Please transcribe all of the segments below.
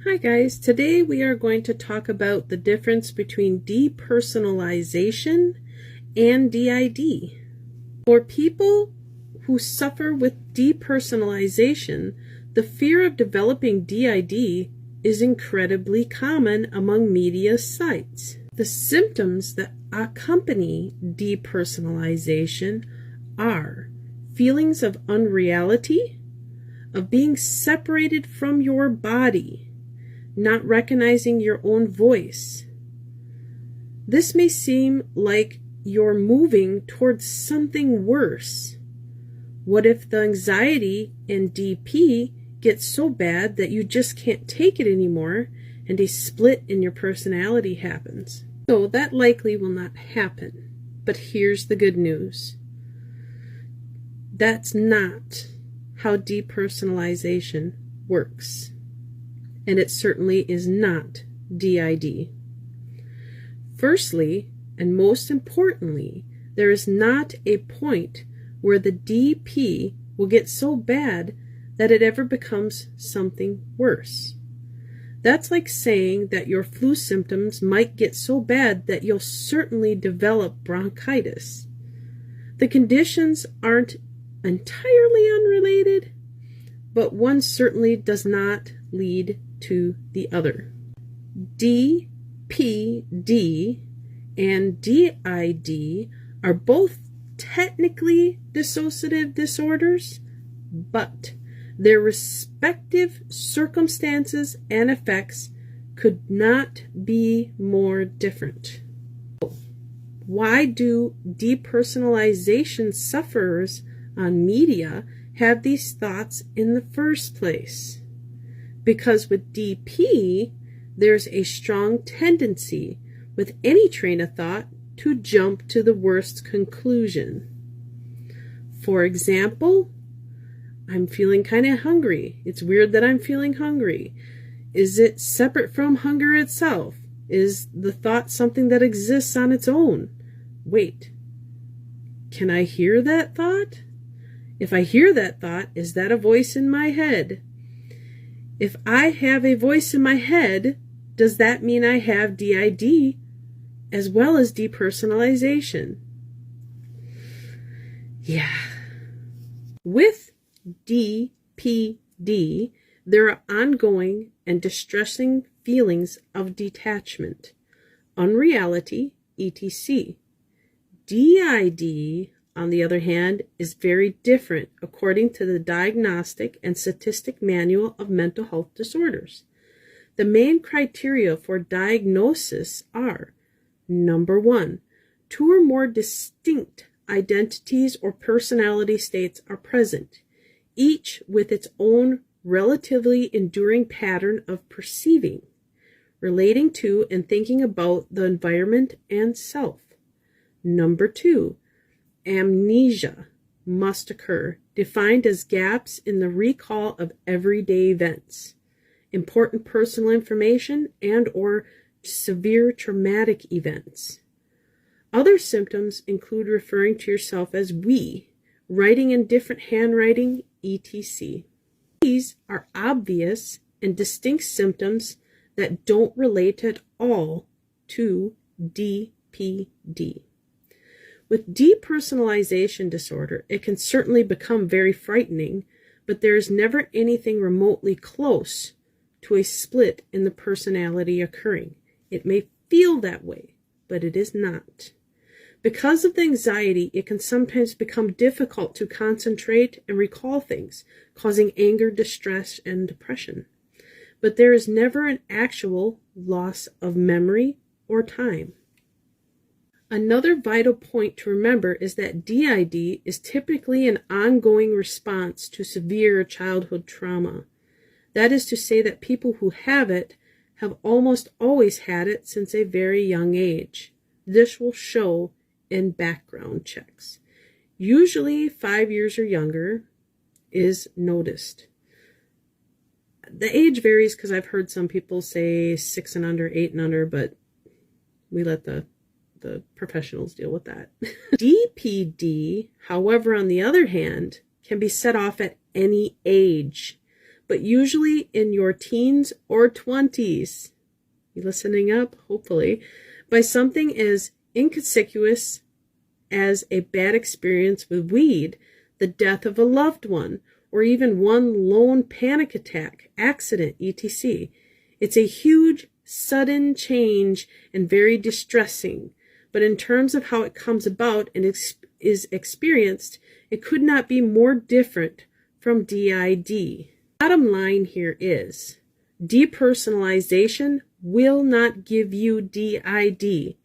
Hi guys, today we are going to talk about the difference between depersonalization and DID. For people who suffer with depersonalization, the fear of developing DID is incredibly common among media sites. The symptoms that accompany depersonalization are feelings of unreality, of being separated from your body, not recognizing your own voice. This may seem like you're moving towards something worse. What if the anxiety in DP gets so bad that you just can't take it anymore and a split in your personality happens? So that likely will not happen. But here's the good news. That's not how depersonalization works. And it certainly is not DID. Firstly, and most importantly, there is not a point where the DP will get so bad that it ever becomes something worse. That's like saying that your flu symptoms might get so bad that you'll certainly develop bronchitis. The conditions aren't entirely unrelated, but one certainly does not lead to the other. DPD and DID are both technically dissociative disorders, but their respective circumstances and effects could not be more different. Why do depersonalization sufferers on media have these thoughts in the first place? Because with DP, there's a strong tendency with any train of thought to jump to the worst conclusion. For example, I'm feeling kind of hungry. It's weird that I'm feeling hungry. Is it separate from hunger itself? Is the thought something that exists on its own? Wait, can I hear that thought? If I hear that thought, is that a voice in my head? If I have a voice in my head, does that mean I have DID as well as depersonalization? Yeah. With DPD, there are ongoing and distressing feelings of detachment, unreality, etc. DID, on the other hand, is very different according to the Diagnostic and Statistic Manual of Mental Health Disorders. The main criteria for diagnosis are: number 1, 2 or more distinct identities or personality states are present, each with its own relatively enduring pattern of perceiving, relating to and thinking about the environment and self. Number 2, amnesia must occur, defined as gaps in the recall of everyday events, important personal information, and or severe traumatic events. Other symptoms include referring to yourself as we, writing in different handwriting, etc. These are obvious and distinct symptoms that don't relate at all to DPD. With depersonalization disorder, it can certainly become very frightening, but there is never anything remotely close to a split in the personality occurring. It may feel that way, but it is not. Because of the anxiety, it can sometimes become difficult to concentrate and recall things, causing anger, distress, and depression. But there is never an actual loss of memory or time. Another vital point to remember is that DID is typically an ongoing response to severe childhood trauma. That is to say that people who have it have almost always had it since a very young age. This will show in background checks. Usually 5 years or younger is noticed. The age varies because I've heard some people say 6 and under, 8 and under, but we let the professionals deal with that. DPD, however, on the other hand, can be set off at any age, but usually in your teens or 20s. You listening up? Hopefully. By something as inconspicuous as a bad experience with weed, the death of a loved one, or even one lone panic attack, accident, etc. It's a huge, sudden change and very distressing. But in terms of how it comes about and is experienced, it could not be more different from DID. Bottom line here is, depersonalization will not give you DID.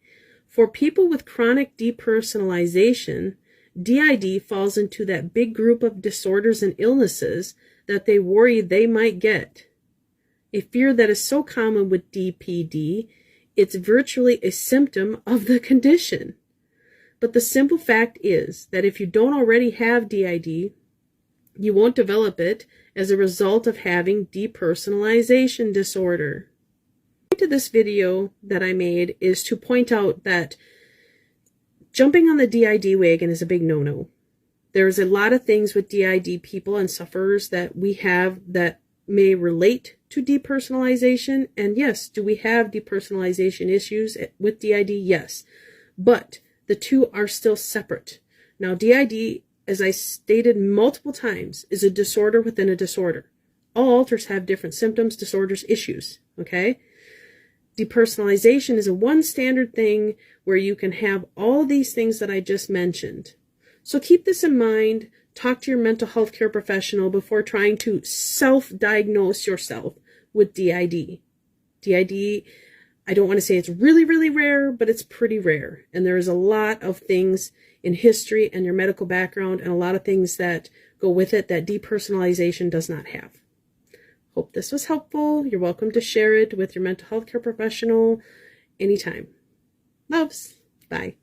For people with chronic depersonalization, DID falls into that big group of disorders and illnesses that they worry they might get. A fear that is so common with DPD, it's virtually a symptom of the condition. But the simple fact is that if you don't already have DID, you won't develop it as a result of having depersonalization disorder. The point of this video that I made is to point out that jumping on the DID wagon is a big no-no. There's a lot of things with DID people and sufferers that we have that may relate to depersonalization. And yes, do we have depersonalization issues with DID? Yes. But the two are still separate. Now, DID, as I stated multiple times, is a disorder within a disorder. All alters have different symptoms, disorders, issues. Okay? Depersonalization is a one standard thing where you can have all these things that I just mentioned. So keep this in mind. Talk to your mental health care professional before trying to self-diagnose yourself with DID. DID, I don't want to say it's really, really rare, but it's pretty rare. And there is a lot of things in history and your medical background and a lot of things that go with it that depersonalization does not have. Hope this was helpful. You're welcome to share it with your mental health care professional anytime. Loves. Bye.